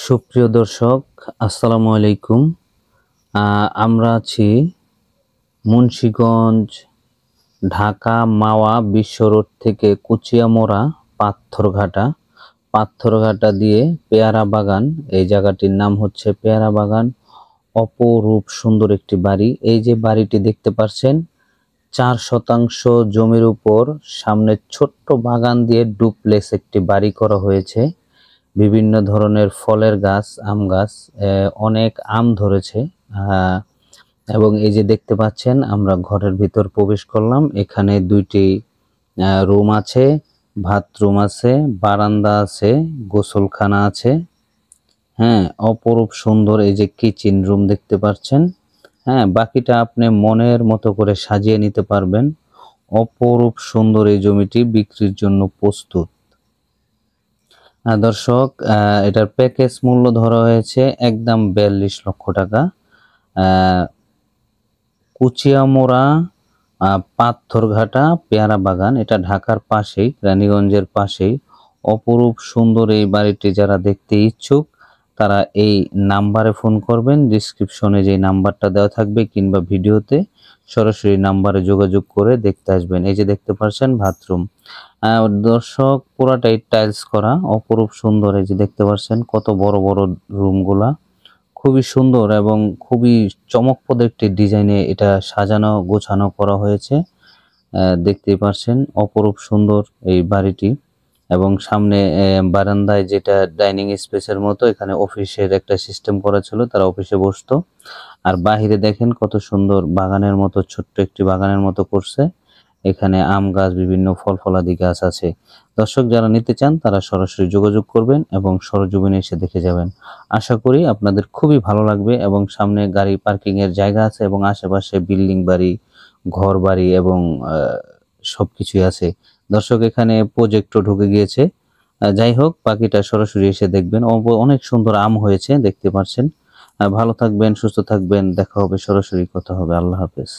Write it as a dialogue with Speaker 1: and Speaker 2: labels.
Speaker 1: সুপ্রিয় দর্শক, আসসালামু আলাইকুম। আমরা আছি মুন্সিগঞ্জ, ঢাকা মাওয়া বিশ্ব রোড থেকে কুচিয়ামোড়া পাথরঘাটা দিয়ে পেয়ারা বাগান। এই জায়গাটির নাম হচ্ছে পেয়ারা বাগান। অপরূপ সুন্দর একটি বাড়ি। এই যে বাড়িটি দেখতে পাচ্ছেন, 4% জমির উপর সামনে ছোট্ট বাগান দিয়ে ডুপ্লেক্স একটি বাড়ি করা হয়েছে। বিভিন্ন ধরনের ফলের গাছ, আম গাছ, অনেক আম ধরেছে। এবং এই যে দেখতে পাচ্ছেন, আমরা ঘরের ভিতর প্রবেশ করলাম। এখানে দুইটি রুম আছে, বাথরুম আছে, বারান্দা আছে, গোসলখানা আছে। হ্যাঁ, অপরূপ সুন্দর এই যে কিচেন রুম দেখতে পাচ্ছেন। হ্যাঁ, বাকিটা আপনি মনের মতো করে সাজিয়ে নিতে পারবেন। অপরূপ সুন্দর এই জমিটি বিক্রির জন্য প্রস্তুত। দর্শক, এটার প্যাকেজ মূল্য ধরা হয়েছে একদম 42 লক্ষ টাকা। কুচিয়ামোড়া পাথরঘাটা পেয়ারা বাগান, এটা ঢাকার পাশেই, রানীগঞ্জের পাশেই। অপরূপ সুন্দর এই বাড়িটি যারা দেখতে ইচ্ছুক তারা এই নাম্বারে ফোন করবেন। ডিসক্রিপশনে যে নাম্বারটা দেওয়া থাকবে কিংবা ভিডিওতে সরাসরি নাম্বারে যোগাযোগ করে দেখতে আসবেন। এই যে দেখতে পাচ্ছেন বাথরুম। দর্শক, পুরাটাই টাইলস করা, অপরূপ সুন্দর। এই যে দেখতে পাচ্ছেন কত বড় বড় রুমগুলা, খুবই সুন্দর এবং খুবই চমকপ্রদ একটি ডিজাইনে এটা সাজানো গোছানো করা হয়েছে। দেখতেই পাচ্ছেন অপরূপ সুন্দর এই বাড়িটি। এবং সামনে বারান্দায় যেটা ডাইনিং স্পেসের মতো, এখানে অফিসের একটা সিস্টেম করা ছিল, তারা অফিসে বসতো। আর বাহিরে দেখেন কত সুন্দর বাগানের মতো, ছোট্ট একটি বাগানের মতো করছে। এখানে আম গাছ, বিভিন্ন ফলাদি গাছ আছে। দর্শক, যারা নিতে চান তারা সরাসরি যোগাযোগ করবেন এবং সরজমিনে এসে দেখে যাবেন। আশা করি আপনাদের খুবই ভালো লাগবে। এবং সামনে গাড়ি পার্কিং এর জায়গা আছে এবং আশেপাশে বিল্ডিং বাড়ি, ঘর বাড়ি এবং সবকিছুই আছে। দর্শক, এখানে প্রজেক্টও ঢুকে গিয়েছে। যাই হোক, বাকিটা সরাসরি এসে দেখবেন। অনেক সুন্দর আম হয়েছে, দেখতে পাচ্ছেন। ভালো থাকবেন, সুস্থ থাকবেন। দেখা হবে, সরাসরি কথা হবে। আল্লাহ হাফেজ।